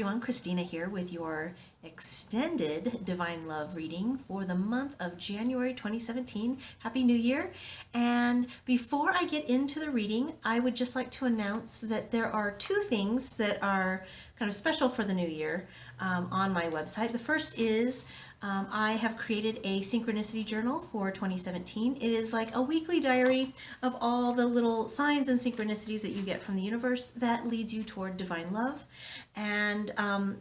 everyone, Kristina here with your extended Divine Love reading for the month of January 2017. Happy New Year! And before I get into the reading, I would just like to announce that there are two things that are kind of special for the new year on my website. The first is I have created a synchronicity journal for 2017. It is like a weekly diary of all the little signs and synchronicities that you get from the universe that leads you toward divine love. And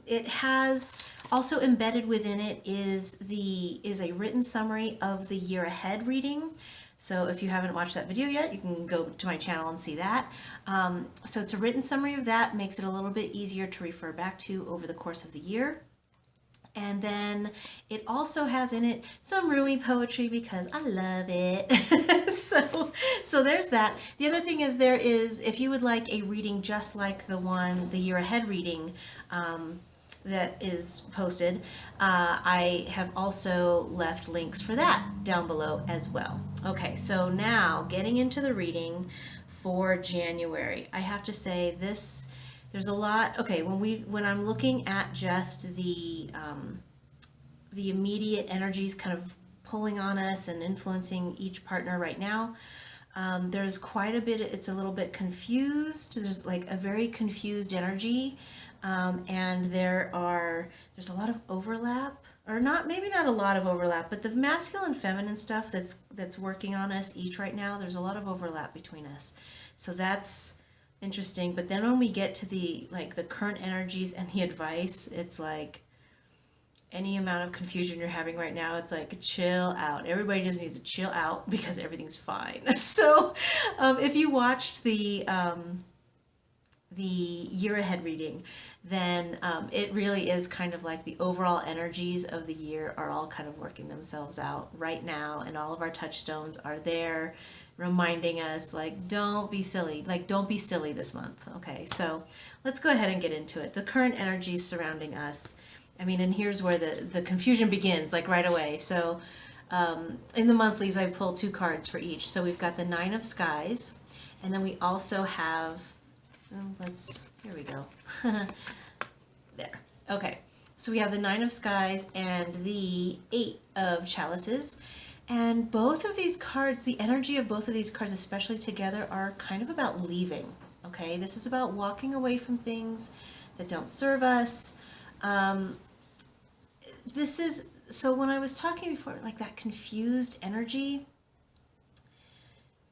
it has also embedded within it is a written summary of the year ahead reading. So if you haven't watched that video yet, you can go to my channel and see that. So it's a written summary of that, makes it a little bit easier to refer back to over the course of the year. And then it also has in it some Rumi poetry because I love it. so there's that. The other thing is if you would like a reading just like the year ahead reading that is posted, I have also left links for that down below as well. Okay, so now getting into the reading for January. I have to say there's a lot. Okay, when I'm looking at just the immediate energies kind of pulling on us and influencing each partner right now, there's quite a bit. It's a little bit confused. There's like a very confused energy, and there's a lot of overlap, or maybe not a lot of overlap, but the masculine feminine stuff that's working on us each right now. There's a lot of overlap between us, so that's interesting. But then when we get to the current energies and the advice, it's like any amount of confusion you're having right now, it's like chill out. Everybody just needs to chill out because everything's fine. So if you watched the year ahead reading, then it really is kind of like the overall energies of the year are all kind of working themselves out right now, and all of our touchstones are there reminding us, like, don't be silly, this month. Okay, so let's go ahead and get into it. The current energies surrounding us, I mean, and here's where the confusion begins, like right away. So in the monthlies, I pulled 2 cards for each. So we've got the Nine of Skies, and then we also have, here we go. There. Okay, so we have the Nine of Skies and the 8 of Chalices. And both of these cards, the energy of both of these cards, especially together, are kind of about leaving. Okay, this is about walking away from things that don't serve us. So when I was talking before, like that confused energy,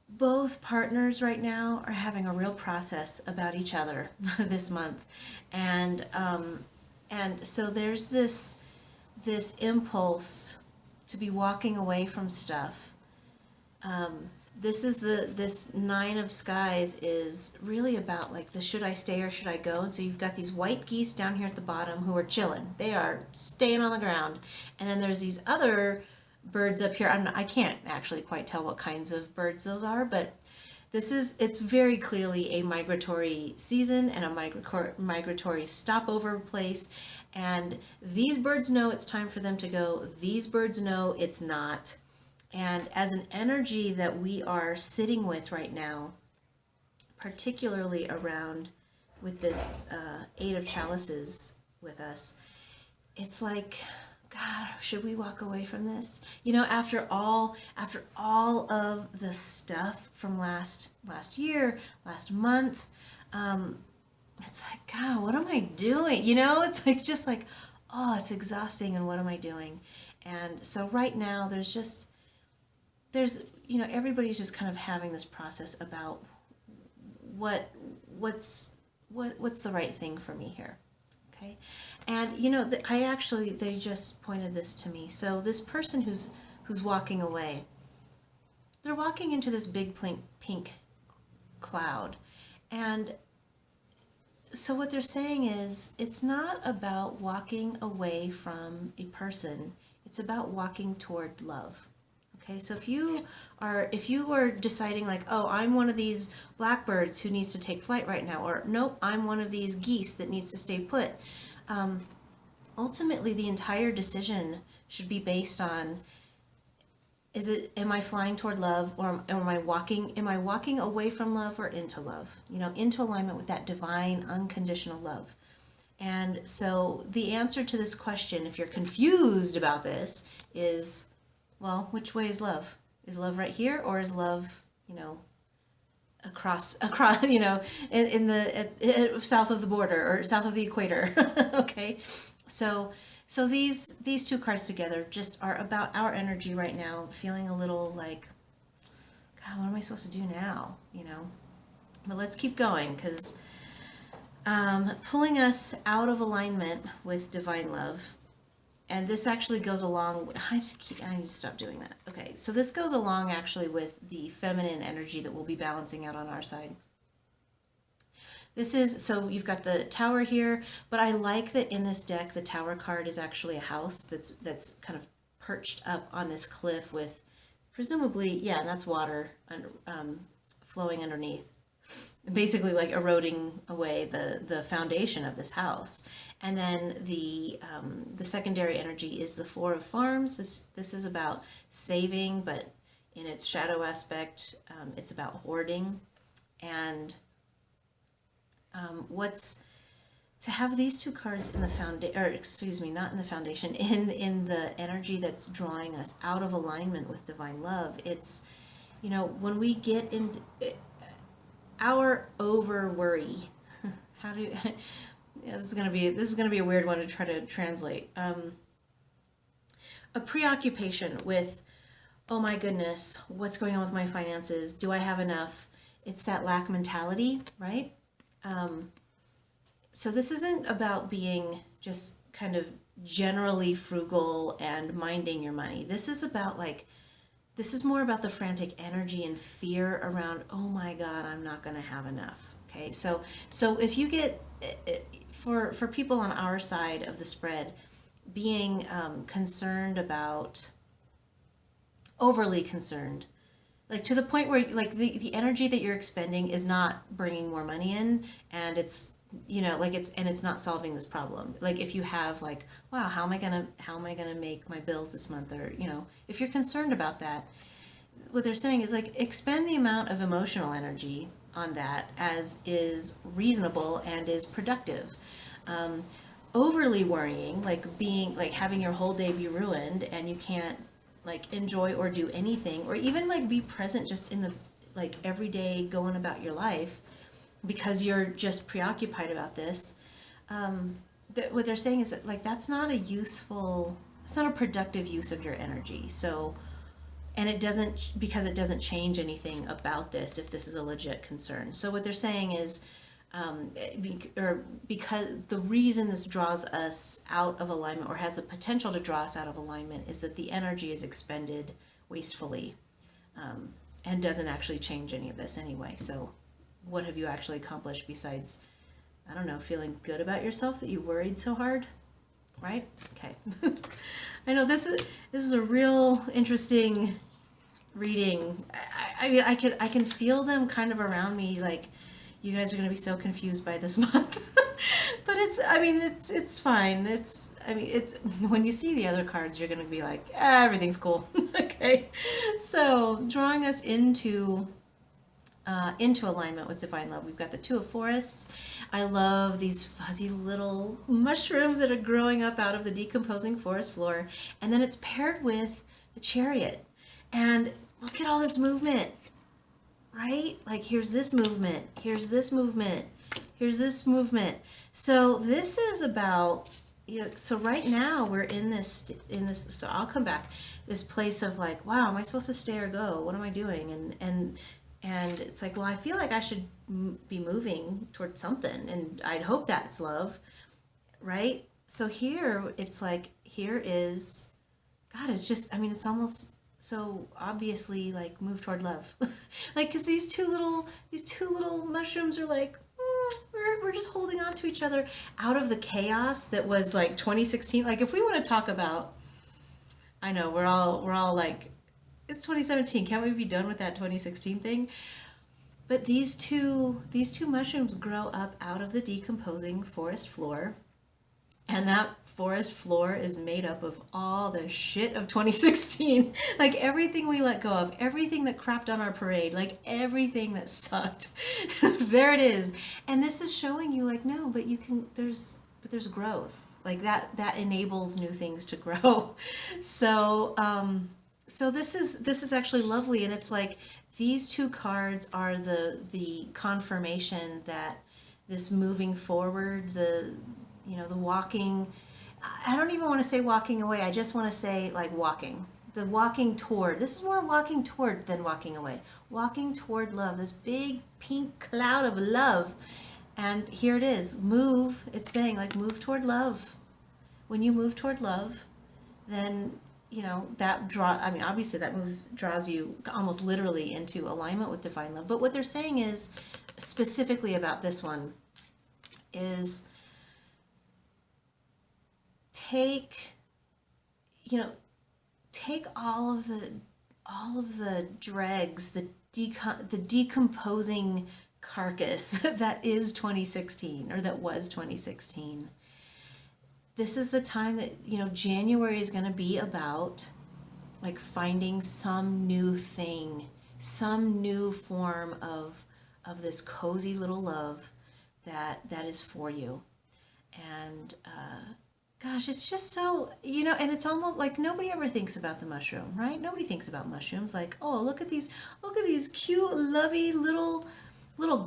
both partners right now are having a real process about each other this month. And so there's this impulse to be walking away from stuff. This Nine of Skies is really about like the should I stay or should I go? And so you've got these white geese down here at the bottom who are chilling. They are staying on the ground. And then there's these other birds up here. I can't actually quite tell what kinds of birds those are, but it's very clearly a migratory season and a migratory stopover place. And these birds know it's time for them to go. These birds know it's not. And as an energy that we are sitting with right now, particularly around with this 8 of Chalices with us, it's like, God, should we walk away from this? You know, after all of the stuff from last year, last month, it's like, God, what am I doing? You know, it's like just like, oh, it's exhausting, and what am I doing? And so right now there's everybody's just kind of having this process about what's the right thing for me here. Okay, and they just pointed this to me. So this person who's walking away, they're walking into this big pink cloud, and so what they're saying is it's not about walking away from a person, it's about walking toward love. Okay, so if you are deciding like, oh, I'm one of these blackbirds who needs to take flight right now, or nope, I'm one of these geese that needs to stay put, ultimately the entire decision should be based on, am I flying toward love, or am I walking away from love or into love? You know, into alignment with that divine unconditional love. And so the answer to this question, if you're confused about this, is, well, which way is love? Is love right here, or is love, across, in the south of the border or south of the equator? Okay, so these two cards together just are about our energy right now, feeling a little like, God, what am I supposed to do now? But let's keep going, because pulling us out of alignment with divine love. And this actually goes along, I need to stop doing that. Okay, so this goes along actually with the feminine energy that we'll be balancing out on our side. This is, so you've got the tower here, but I like that in this deck, the tower card is actually a house that's kind of perched up on this cliff with presumably, yeah, and that's water flowing underneath. Basically like eroding away the foundation of this house. And then the secondary energy is the Four of Farms. This is about saving, but in its shadow aspect, it's about hoarding. And what's to have these two cards in the foundation, or excuse me, not in the foundation, in the energy that's drawing us out of alignment with divine love. It's, when we get into our over worry, how do you, yeah, this is gonna be a weird one to try to translate. A preoccupation with, oh my goodness, what's going on with my finances? Do I have enough? It's that lack mentality, right? So this isn't about being just kind of generally frugal and minding your money. This is about this is more about the frantic energy and fear around, oh my God, I'm not going to have enough. Okay, so if you get, for people on our side of the spread, being concerned about, overly concerned, like to the point where like the energy that you're expending is not bringing more money in, and it's, it's not solving this problem. Like if you have like, wow, how am I gonna make my bills this month? Or, if you're concerned about that, what they're saying is like expend the amount of emotional energy on that as is reasonable and is productive. Overly worrying, like having your whole day be ruined and you can't like enjoy or do anything, or even like be present just in the like everyday going about your life, because you're just preoccupied about this. What they're saying is that like that's not it's not a productive use of your energy. So, and it doesn't change anything about this if this is a legit concern. So what they're saying is, because the reason this draws us out of alignment, or has the potential to draw us out of alignment, is that the energy is expended wastefully, and doesn't actually change any of this anyway. So what have you actually accomplished besides, I don't know, feeling good about yourself that you worried so hard, right? Okay. I know this is a real interesting reading. I mean, I can feel them kind of around me, like, you guys are going to be so confused by this month. But it's fine. It's when you see the other cards, you're going to be like, everything's cool. Okay. So drawing us into alignment with divine love, we've got the Two of Forests. I love these fuzzy little mushrooms that are growing up out of the decomposing forest floor. And then it's paired with the Chariot. And look at all this movement. Right? Like here's this movement, here's this movement, here's this movement. So this is about, so right now we're in this, so I'll come back, this place of like, wow, am I supposed to stay or go? What am I doing? And it's like, well, I feel like I should be moving towards something, and I'd hope that's love, right? So here, it's like, here is, God, it's just, it's almost so obviously like move toward love. Like, because these two little mushrooms are like, we're just holding on to each other out of the chaos that was like 2016. Like, if we want to talk about, I know we're all like, it's 2017, can't we be done with that 2016 thing? But these two mushrooms grow up out of the decomposing forest floor, and that forest floor is made up of all the shit of 2016. Like everything we let go of, everything that crapped on our parade, like everything that sucked. There it is. And this is showing you like, no, but you can, there's there's growth. Like that enables new things to grow. So so this is actually lovely, and it's like these two cards are the confirmation that this moving forward, the walking. I don't even want to say walking away. I just want to say like walking. The walking toward. This is more walking toward than walking away. Walking toward love. This big pink cloud of love. And here it is. Move. It's saying like move toward love. When you move toward love, then that obviously that draws you almost literally into alignment with divine love. But what they're saying is, specifically about this one, is take all of the dregs, the decomposing carcass that is 2016, or that was 2016. This is the time that, January is going to be about like finding some new thing, some new form of this cozy little love that is for you. And gosh, it's just so, and it's almost like nobody ever thinks about the mushroom, right? Nobody thinks about mushrooms like, oh, look at these cute, lovey little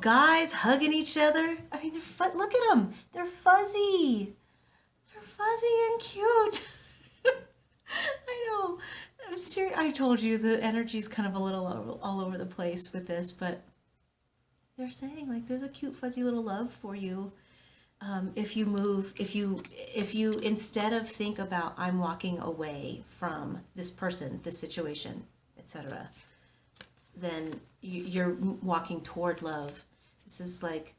guys hugging each other. I mean, look at them. They're fuzzy. They're fuzzy and cute. I know. I'm serious. I told you the energy's kind of a little all over the place with this, but they're saying like there's a cute fuzzy little love for you. If you instead of think about I'm walking away from this person, this situation, etc., then you're walking toward love. This is like,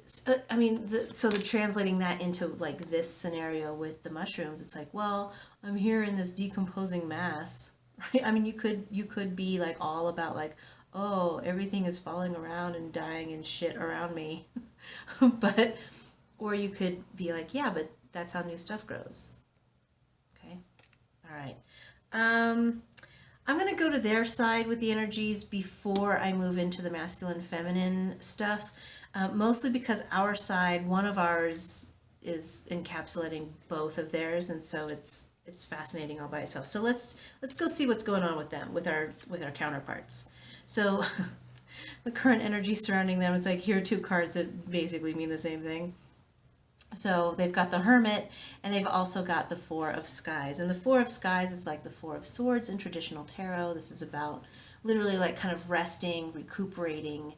so they're translating that into like this scenario with the mushrooms. It's like, well, I'm here in this decomposing mass, right? I mean, you could be like all about like, oh, everything is falling around and dying and shit around me. But, or you could be like, yeah, but that's how new stuff grows. Okay. All right. I'm going to go to their side with the energies before I move into the masculine feminine stuff. Mostly because our side, one of ours is encapsulating both of theirs. And so it's fascinating all by itself. So let's go see what's going on with them, with our counterparts. So the current energy surrounding them, it's like here are two cards that basically mean the same thing. So they've got the Hermit, and they've also got the Four of Skies. And the Four of Skies is like the Four of Swords in traditional tarot. This is about literally like kind of resting, recuperating,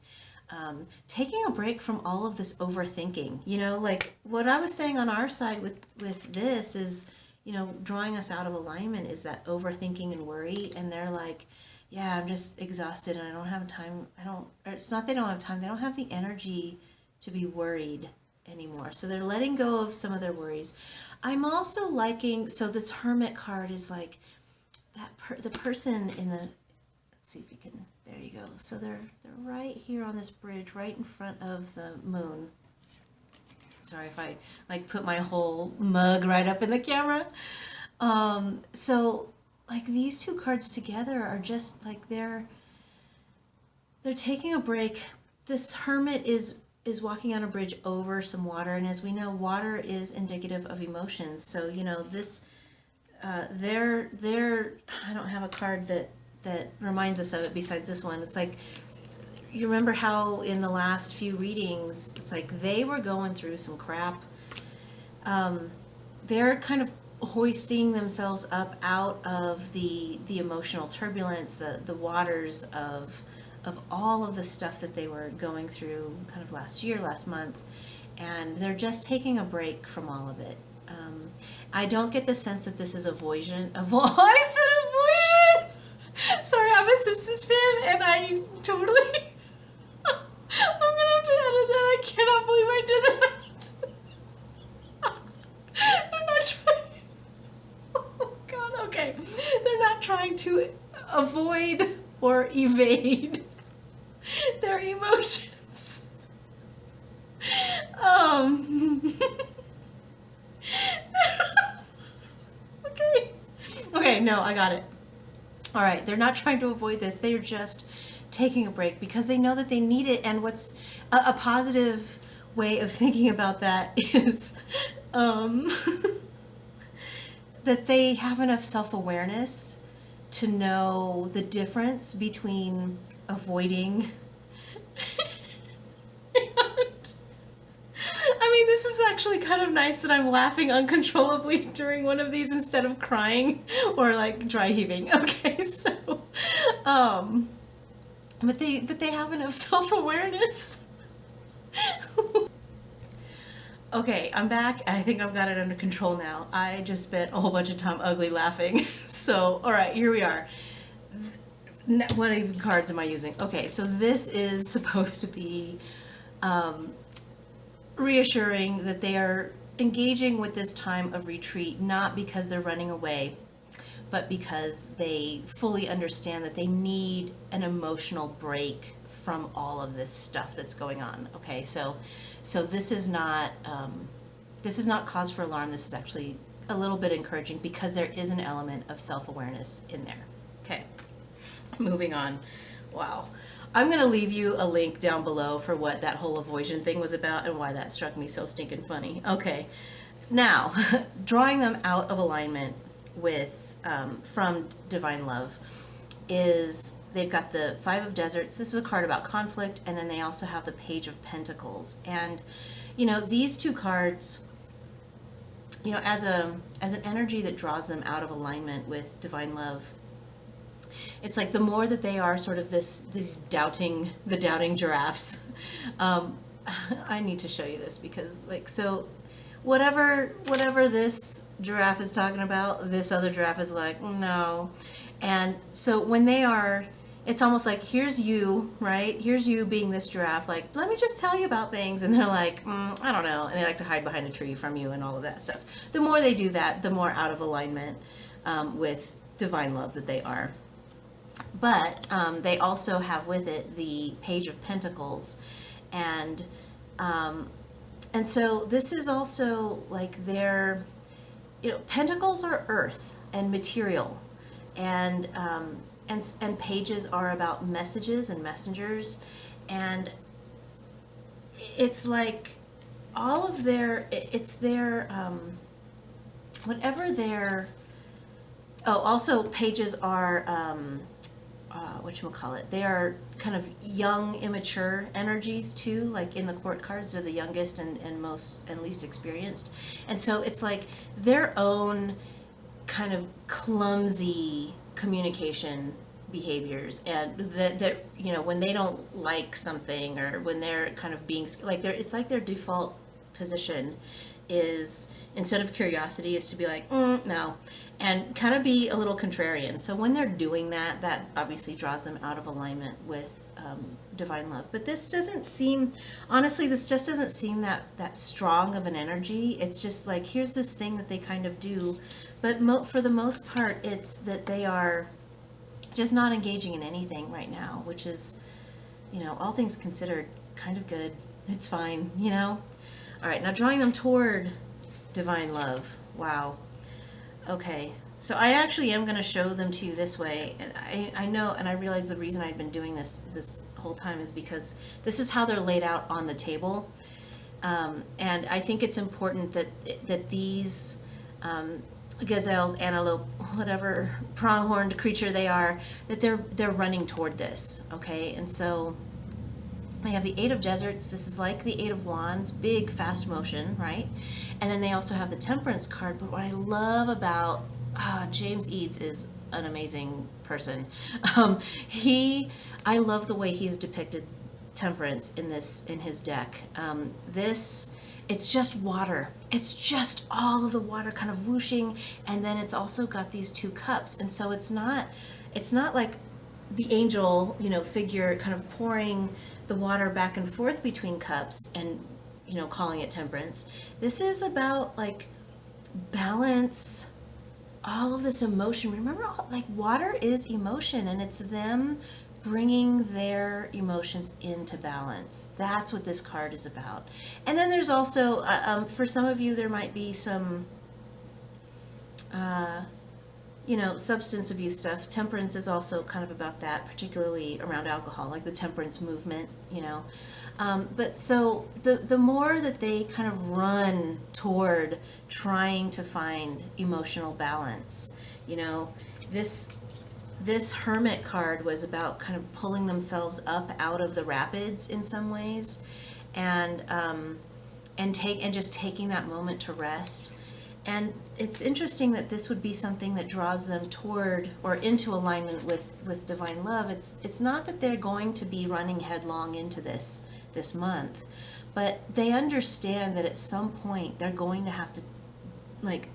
taking a break from all of this overthinking. Like what I was saying on our side with this is, drawing us out of alignment is that overthinking and worry. And they're like, yeah, I'm just exhausted and I don't have time. It's not they don't have time. They don't have the energy to be worried anymore. So they're letting go of some of their worries. I'm also liking, so this Hermit card is like that the person in the, let's see if you can, there you go. So they're right here on this bridge, right in front of the moon. Sorry if I like put my whole mug right up in the camera. So like these two cards together are just like they're taking a break. This Hermit is walking on a bridge over some water, and as we know, water is indicative of emotions. So this they're I don't have a card that reminds us of it besides this one. It's like, you remember how in the last few readings it's like they were going through some crap. They're kind of hoisting themselves up out of the emotional turbulence, the waters of all of the stuff that they were going through kind of last month, and they're just taking a break from all of it. I don't get the sense that this is avoision. I said avoision! Sorry, I'm a Simpsons fan, and I totally... I'm gonna have to edit that. I cannot believe I did that. I'm not trying... Oh, God, okay. They're not trying to avoid or evade their emotions. Okay, no, I got it. All right, they're not trying to avoid this. They're just taking a break because they know that they need it. And what's a positive way of thinking about that is that they have enough self-awareness to know the difference between avoiding and, I mean, this is actually kind of nice that I'm laughing uncontrollably during one of these instead of crying or like dry heaving. Okay, so but they have enough self-awareness. Okay, I'm back, and I think I've got it under control now. I just spent a whole bunch of time ugly laughing. So, all right, here we are. What even cards am I using? Okay, so this is supposed to be reassuring that they are engaging with this time of retreat, not because they're running away, but because they fully understand that they need an emotional break from all of this stuff that's going on. Okay, so this is not cause for alarm. This is actually a little bit encouraging because there is an element of self-awareness in there. Okay, moving on. Wow. I'm going to leave you a link down below for what that whole avoision thing was about and why that struck me so stinking funny. Okay, now, drawing them out of alignment with, from Divine Love is, they've got the Five of Deserts. This is a card about conflict, and then they also have the Page of Pentacles. And, you know, these two cards, you know, as an energy that draws them out of alignment with Divine Love, it's like the more that they are sort of these doubting giraffes. I need to show you this because, like, so whatever this giraffe is talking about, this other giraffe is like, no. And so when they are, it's almost like, here's you, right? Here's you being this giraffe, like, let me just tell you about things. And they're like, I don't know. And they like to hide behind a tree from you and all of that stuff. The more they do that, the more out of alignment with Divine Love that they are. But they also have with it the Page of Pentacles. And so this is also like their, you know, pentacles are earth and material. And pages are about messages and messengers, and it's like all of their, it's their, whatever their, oh, also pages are, whatchamacallit, they are kind of young, immature energies too, like in the court cards, they're the youngest and most and least experienced. And so it's like their own kind of clumsy communication behaviors, and that you know, when they don't like something, or when they're kind of being like, it's like their default position is, instead of curiosity, is to be like, no, and kind of be a little contrarian. So when they're doing that, that obviously draws them out of alignment with Divine Love. But this doesn't seem, honestly, this just doesn't seem that strong of an energy. It's just like, here's this thing that they kind of do, but for the most part, it's that they are just not engaging in anything right now, which is, you know, all things considered, kind of good. It's fine, you know? All right, now drawing them toward Divine Love. Wow. Okay, so I actually am going to show them to you this way, and I know, and I realize the reason I've been doing this whole time is because this is how they're laid out on the table, and I think it's important that these gazelles, antelope, whatever pronghorned creature they are, that they're running toward this. Okay, and so they have the Eight of Deserts. This is like the Eight of Wands, big, fast motion, right? And then they also have the Temperance card. But what I love about James Eads is an amazing person. I love the way he has depicted temperance in his deck. It's just water. It's just all of the water kind of whooshing, and then it's also got these two cups, and so it's not like the angel, you know, figure kind of pouring the water back and forth between cups and, you know, calling it temperance. This is about like balance, all of this emotion. Remember, like, water is emotion, and it's them bringing their emotions into balance. That's what this card is about. And then there's also, for some of you, there might be some substance abuse stuff. Temperance is also kind of about that, particularly around alcohol, like the temperance movement. But so the more that they kind of run toward trying to find emotional balance, this this hermit card was about kind of pulling themselves up out of the rapids in some ways, and just taking that moment to rest. And it's interesting that this would be something that draws them toward or into alignment with divine love. It's not that they're going to be running headlong into this month, but they understand that at some point they're going to have to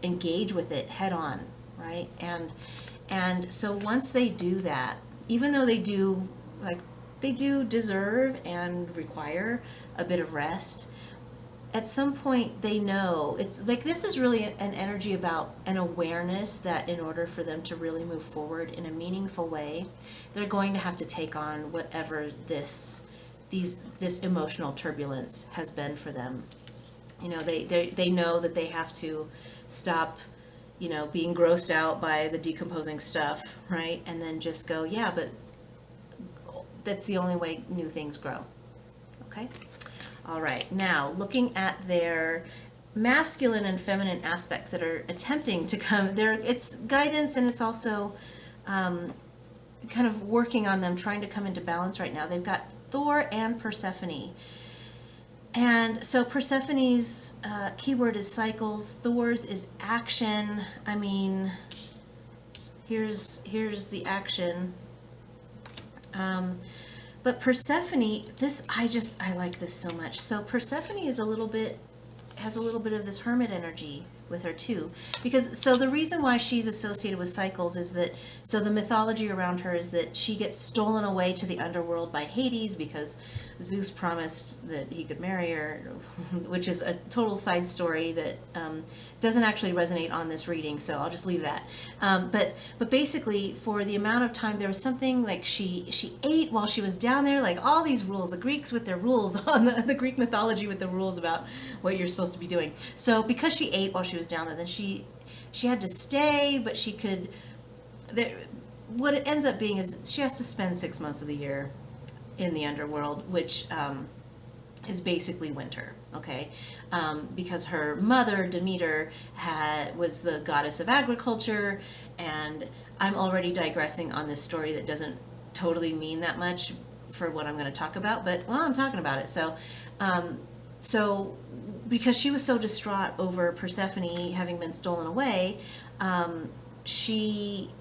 engage with it head on, right? And so once they do that, even though they do deserve and require a bit of rest, at some point they know it's this is really an energy about an awareness that in order for them to really move forward in a meaningful way, they're going to have to take on whatever this emotional turbulence has been for them. They know that they have to stop being grossed out by the decomposing stuff, right? And then just go, yeah, but that's the only way new things grow. Okay? All right, now looking at their masculine and feminine aspects that are attempting to come there, it's guidance, and it's also kind of working on them, trying to come into balance right now. They've got Thor and Persephone. And so Persephone's keyword is cycles. Thor's is action. I mean, here's the action. But Persephone, I like this so much. So Persephone has a little bit of this hermit energy with her too, because the reason why she's associated with cycles is that the mythology around her is that she gets stolen away to the underworld by Hades because Zeus promised that he could marry her, which is a total side story that doesn't actually resonate on this reading, so I'll just leave that. But basically, for the amount of time, there was something like she ate while she was down there, like all these rules, the Greeks with their rules on the Greek mythology with the rules about what you're supposed to be doing. So because she ate while she was down there, then she had to stay, but she could. What it ends up being is she has to spend 6 months of the year in the underworld, which is basically winter, okay? Because her mother, Demeter, was the goddess of agriculture, and I'm already digressing on this story that doesn't totally mean that much for what I'm going to talk about, but, I'm talking about it. So because she was so distraught over Persephone having been stolen away, she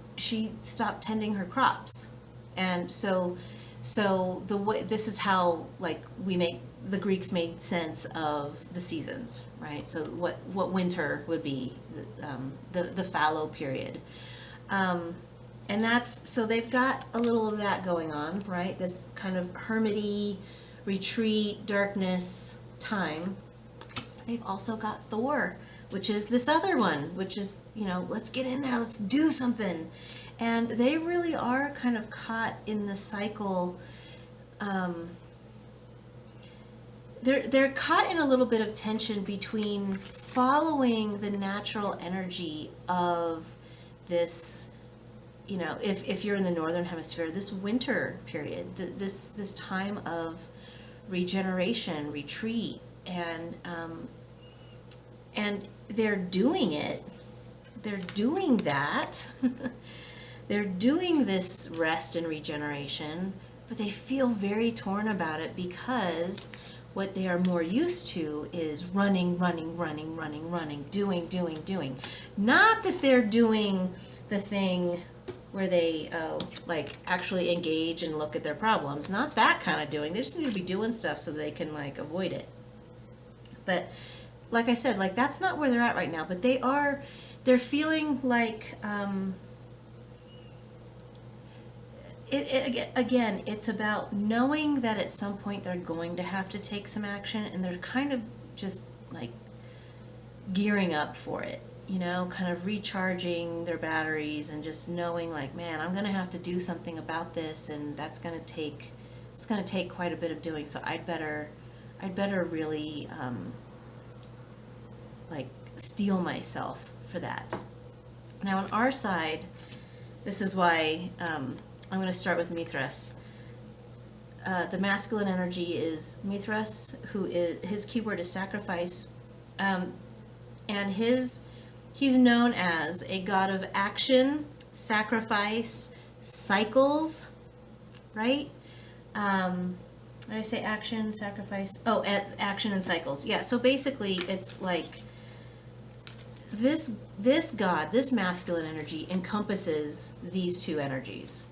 stopped tending her crops. And so the way, this is how the Greeks made sense of the seasons, right? So what winter would be, the fallow period, and so they've got a little of that going on, right? This kind of hermity, retreat, darkness time. They've also got Thor, which is this other one, which is let's get in there, let's do something. And they really are kind of caught in the cycle. They're caught in a little bit of tension between following the natural energy of this, if you're in the northern hemisphere, this winter period, this time of regeneration, retreat, and they're doing it. They're doing that. They're doing this rest and regeneration, but they feel very torn about it because what they are more used to is running, doing. Not that they're doing the thing where they actually engage and look at their problems. Not that kind of doing. They just need to be doing stuff so they can avoid it. But like I said, that's not where they're at right now. But they're feeling like. Again, it's about knowing that at some point they're going to have to take some action, and they're kind of just gearing up for it, kind of recharging their batteries and just knowing man, I'm going to have to do something about this, and it's going to take quite a bit of doing. So I'd better really steel myself for that. Now on our side, This is why I'm going to start with Mithras. The masculine energy is Mithras, his keyword is sacrifice, and he's known as a god of action, sacrifice, cycles, right? Did I say action, sacrifice? Oh, action and cycles. Yeah, so basically it's like this god, this masculine energy encompasses these two energies,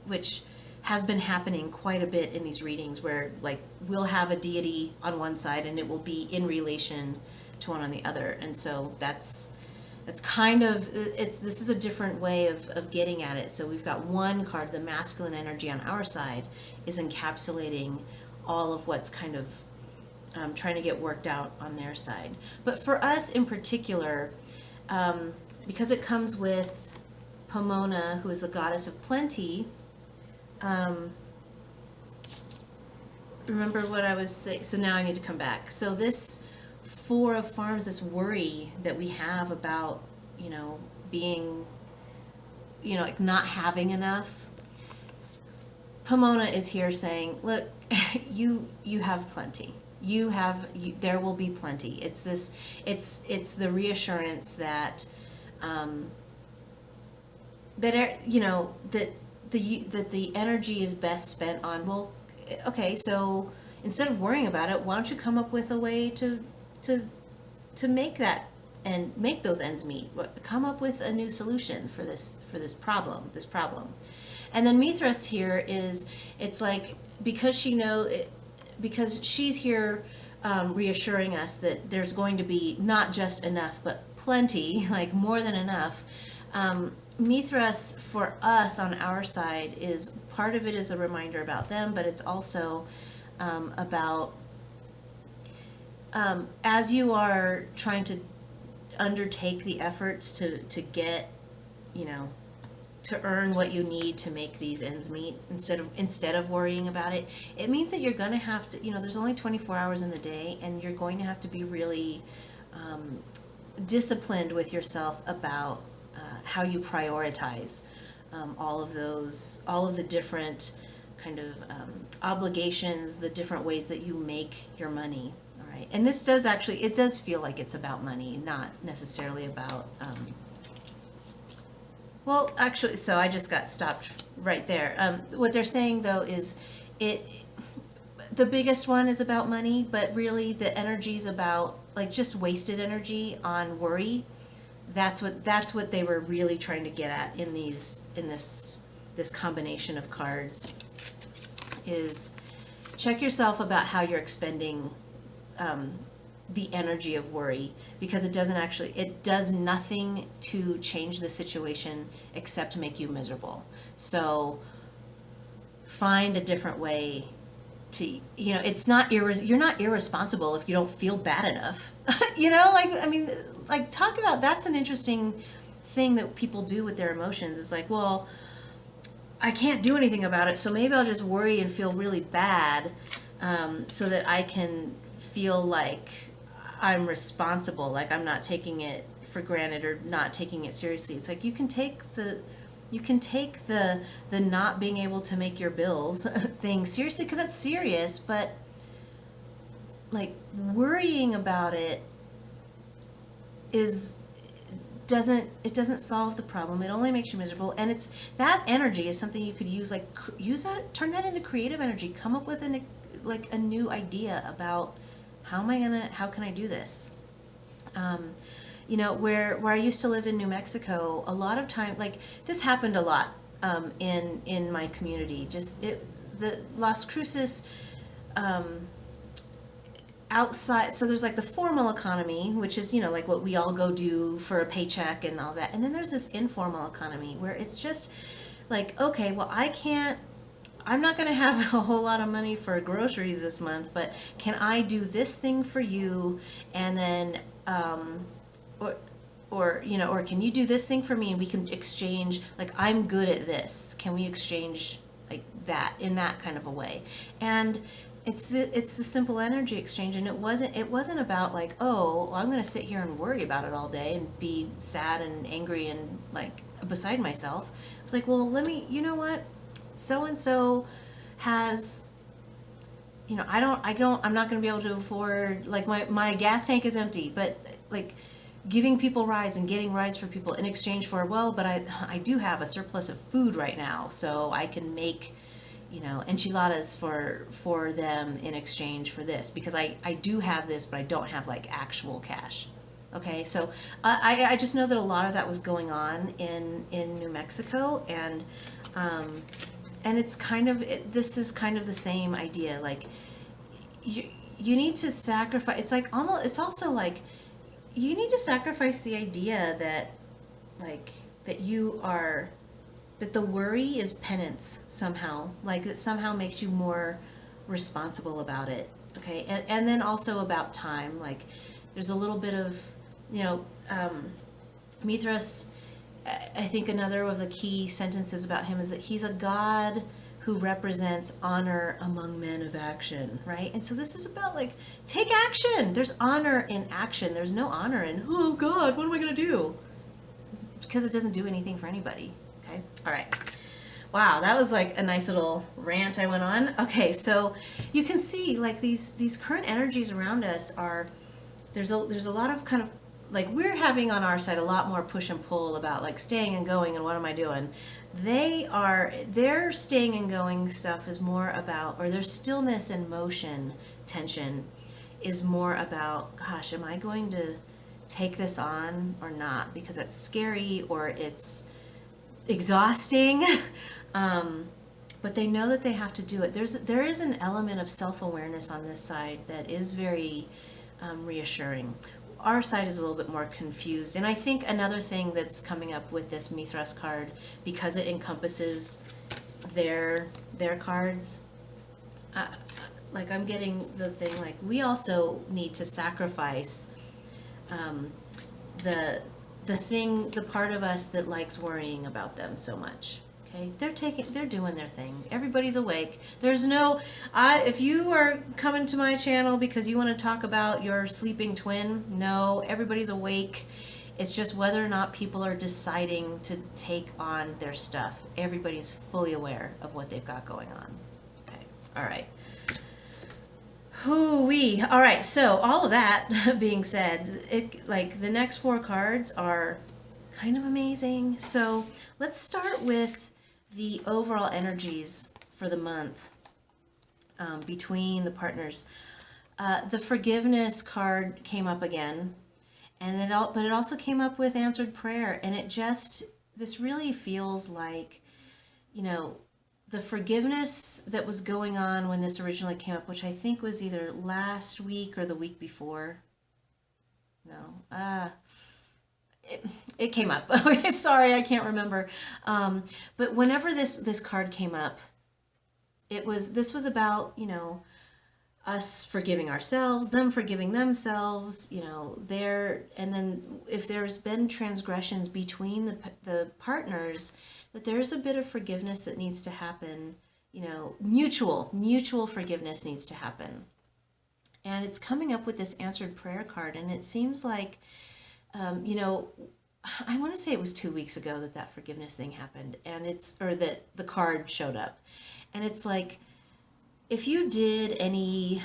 which has been happening quite a bit in these readings, where like we'll have a deity on one side and it will be in relation to one on the other. And so that's kind of, this is a different way of getting at it. So we've got one card, the masculine energy on our side is encapsulating all of what's kind of trying to get worked out on their side. But for us in particular, because it comes with Pomona, who is the goddess of plenty, remember what I was saying? So now I need to come back. So this Four of Farms, this worry that we have about, being, like not having enough. Pomona is here saying, look, you have plenty. There will be plenty. It's the reassurance that, that the energy is best spent on, well, okay, so instead of worrying about it, why don't you come up with a way to make that and make those ends meet? Come up with a new solution for this problem. And then Mithras here is, it's like, because she's here reassuring us that there's going to be not just enough, but plenty, like more than enough. Mithras for us on our side is, part of it is a reminder about them, but it's also about as you are trying to undertake the efforts to get, to earn what you need to make these ends meet, instead of worrying about it, it means that you're going to have to, there's only 24 hours in the day, and you're going to have to be really disciplined with yourself about how you prioritize all of the different kind of obligations, the different ways that you make your money. All right, and this does actually, it does feel like it's about money, not necessarily about. Well, actually, so I just got stopped right there. What they're saying though is, the biggest one is about money, but really the energy's about like just wasted energy on worry. That's what they were really trying to get at in this combination of cards. Is check yourself about how you're expending the energy of worry, because it does nothing to change the situation except to make you miserable. So find a different way to, it's not you're not irresponsible if you don't feel bad enough. Talk about, that's an interesting thing that people do with their emotions. It's like, well, I can't do anything about it, so maybe I'll just worry and feel really bad, so that I can feel like I'm responsible, like I'm not taking it for granted or not taking it seriously. It's like you can take the not being able to make your bills thing seriously, because it's serious, but like worrying about it doesn't solve the problem. It only makes you miserable, and it's that energy is something you could use turn that into creative energy. Come up with a new idea about how can I do this. Where I used to live in New Mexico, a lot of time, like this happened a lot in my community. The Las Cruces outside, so there's like the formal economy, which is, like what we all go do for a paycheck and all that. And then there's this informal economy where it's just like, okay, well, I'm not going to have a whole lot of money for groceries this month, but can I do this thing for you? And then, or can you do this thing for me and we can exchange, like, I'm good at this. Can we exchange like that in that kind of a way? And it's the simple energy exchange, and it wasn't about like, oh, well, I'm going to sit here and worry about it all day and be sad and angry and like beside myself. It's like, well, you know what, so and so has, I'm not going to be able to afford, like, my gas tank is empty, but like giving people rides and getting rides for people in exchange for, well, but I do have a surplus of food right now, so I can make, enchiladas for them in exchange for this, because I do have this, but I don't have like actual cash. Okay, so I just know that a lot of that was going on in New Mexico, and it's this is kind of the same idea. Like, you need to sacrifice. It's like almost. It's also like you need to sacrifice the idea that, like, that the worry is penance somehow. Like, it somehow makes you more responsible about it. Okay, and then also about time. Like, there's a little bit of, Mithras. I think another of the key sentences about him is that he's a god who represents honor among men of action, right? And so this is about, like, take action. There's honor in action. There's no honor in, oh God, what am I going to do? Because it doesn't do anything for anybody. Okay, all right. Wow, that was like a nice little rant I went on. Okay, so you can see, like, these current energies around us are, there's a lot of kind of, like, we're having on our side a lot more push and pull about, like, staying and going and what am I doing. Their staying and going stuff is more about, or their stillness and motion tension is more about, gosh, am I going to take this on or not? Because it's scary or it's exhausting. But they know that they have to do it. There is an element of self-awareness on this side that is very reassuring. Our side is a little bit more confused. And I think another thing that's coming up with this Mithras card, because it encompasses their cards, like, I'm getting the thing, like, we also need to sacrifice the part of us that likes worrying about them so much. Okay, they're doing their thing. Everybody's awake. There's no, if you are coming to my channel because you want to talk about your sleeping twin, no, everybody's awake. It's just whether or not people are deciding to take on their stuff. Everybody's fully aware of what they've got going on. Okay, all right. Hoo-wee. All right, so all of that being said, like, the next 4 cards are kind of amazing. So let's start with the overall energies for the month between the partners. The forgiveness card came up again, and but it also came up with answered prayer, and this really feels like, the forgiveness that was going on when this originally came up, which I think was either last week or the week before. No, it came up. Okay, sorry, I can't remember. But whenever this card came up, this was about, us forgiving ourselves, them forgiving themselves, and then if there's been transgressions between the partners, that there's a bit of forgiveness that needs to happen, mutual forgiveness needs to happen. And it's coming up with this answered prayer card, and it seems like, I want to say it was 2 weeks ago that forgiveness thing happened, and or that the card showed up. And it's like, if you did any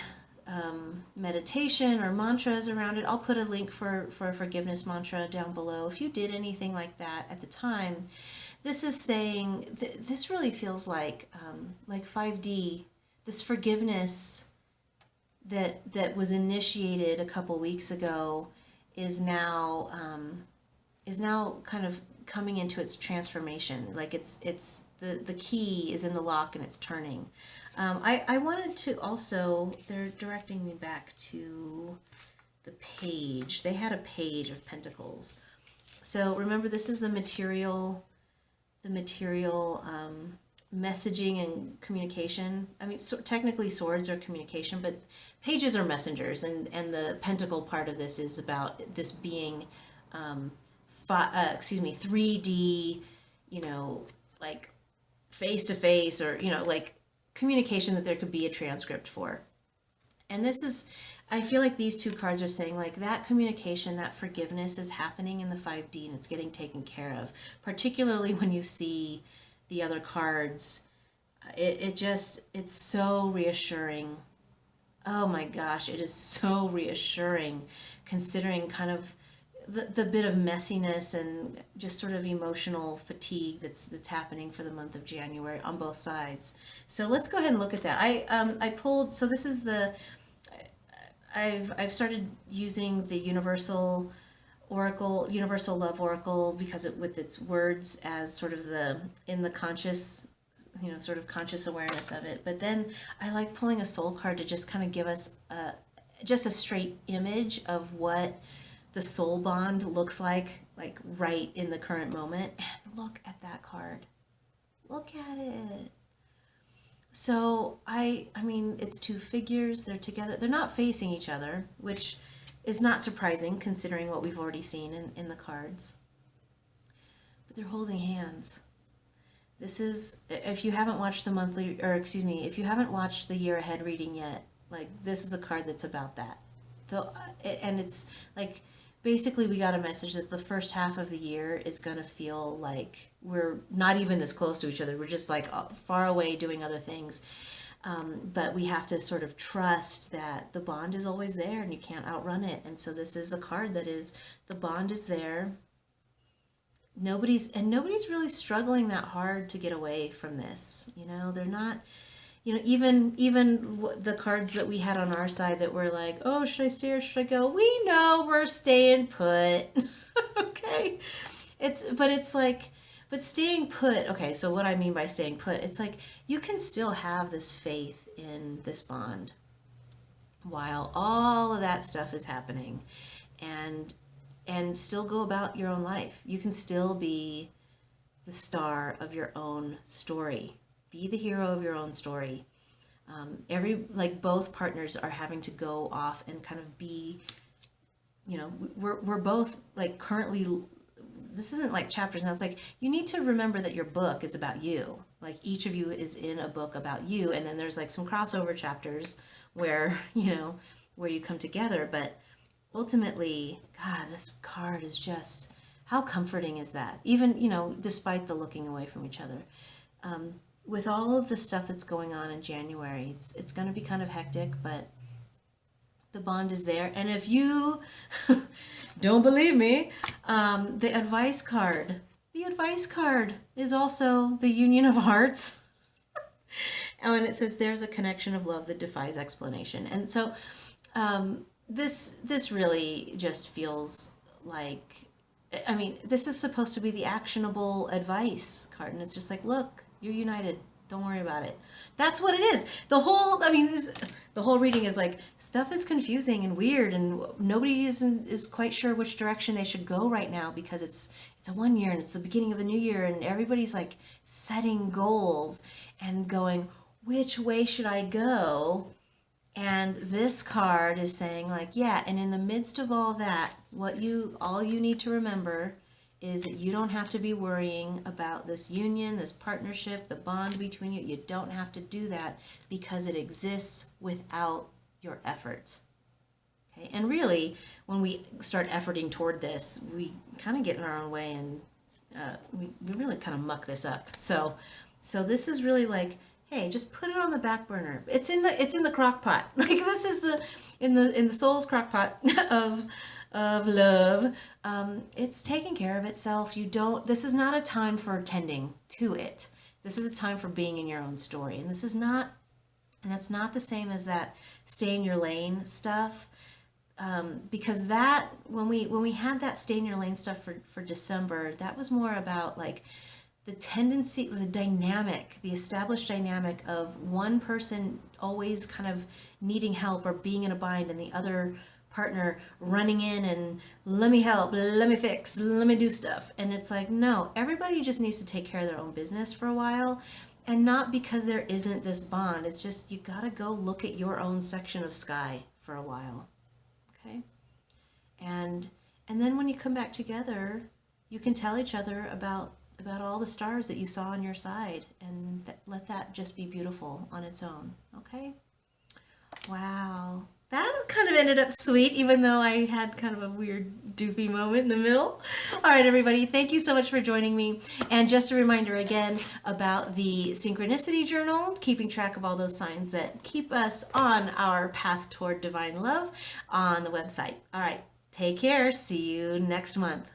meditation or mantras around it, I'll put a link for a forgiveness mantra down below. If you did anything like that at the time, this is saying, this really feels like 5D, this forgiveness that was initiated a couple weeks ago is now kind of coming into its transformation. Like, it's the key is in the lock and it's turning. I wanted to also, they're directing me back to the page. They had a page of pentacles. So remember, this is the material messaging and communication. I mean, so technically swords are communication, but pages are messengers, and the pentacle part of this is about this being 3D, like face to face, or like communication that there could be a transcript for. And this is, I feel like these two cards are saying like that communication, that forgiveness is happening in the 5D and it's getting taken care of. Particularly when you see the other cards, it's so reassuring. Oh my gosh, it is so reassuring considering kind of the bit of messiness and just sort of emotional fatigue that's happening for the month of January on both sides. So let's go ahead and look at that. I pulled, so this is I've started using the Universal Oracle, Universal Love Oracle, because with its words as sort of in the conscious, sort of conscious awareness of it. But then I like pulling a soul card to just kind of give us just a straight image of what the soul bond looks like right in the current moment. And look at that card. Look at it. So I mean, it's two figures, they're together. They're not facing each other, which is not surprising considering what we've already seen in the cards. But they're holding hands. This is, if you haven't watched the monthly, or excuse me, if you haven't watched the year ahead reading yet, like this is a card that's about that. And it's like, basically we got a message that the first half of the year is going to feel like we're not even this close to each other. We're just like far away doing other things. But we have to sort of trust that the bond is always there and you can't outrun it. And so this is a card that is, the bond is there. Nobody's really struggling that hard to get away from this. They're not, even the cards that we had on our side that were like, oh, should I stay or should I go? We know we're staying put. Okay. But staying put, okay, so what I mean by staying put, it's like you can still have this faith in this bond while all of that stuff is happening and still go about your own life. You can still be the star of your own story. Be the hero of your own story. Both partners are having to go off and kind of be, we're both like currently, this isn't like chapters now. It's like, you need to remember that your book is about you. Like each of you is in a book about you. And then there's like some crossover chapters where, where you come together. But ultimately, God, this card is just, how comforting is that? Even, despite the looking away from each other. With all of the stuff that's going on in January, it's going to be kind of hectic, but the bond is there. And if you don't believe me, the advice card is also the Union of Hearts. And it says there's a connection of love that defies explanation. And so this really just feels like, I mean, this is supposed to be the actionable advice card. And it's just like, look, you're united. Don't worry about it. That's what it is. The whole reading is like, stuff is confusing and weird, and nobody is quite sure which direction they should go right now, because it's a 1 year and it's the beginning of a new year, and everybody's like setting goals and going, which way should I go? And this card is saying like, yeah, and in the midst of all that, all you need to remember is that you don't have to be worrying about this union, this partnership, the bond between you. You don't have to do that because it exists without your effort. Okay? And really, when we start efforting toward this, we kind of get in our own way, and we really kind of muck this up. So this is really like, hey, just put it on the back burner. It's in the crock pot. Like, this is in the soul's crock pot of love. It's taking care of itself. This is not a time for tending to it. This is a time for being in your own story. And that's not the same as that stay in your lane stuff. Because that, when we had that stay in your lane stuff for December, that was more about like the tendency, the established dynamic of one person always kind of needing help or being in a bind, and the other partner running in and let me help, let me fix, let me do stuff. And it's like, no, everybody just needs to take care of their own business for a while. And not because there isn't this bond. It's just, you gotta go look at your own section of sky for a while. Okay? And then when you come back together, you can tell each other about all the stars that you saw on your side, and let that just be beautiful on its own. Okay? Wow. That kind of ended up sweet, even though I had kind of a weird doofy moment in the middle. All right, everybody, thank you so much for joining me. And just a reminder again about the Synchronicity Journal, keeping track of all those signs that keep us on our path toward divine love on the website. All right, take care. See you next month.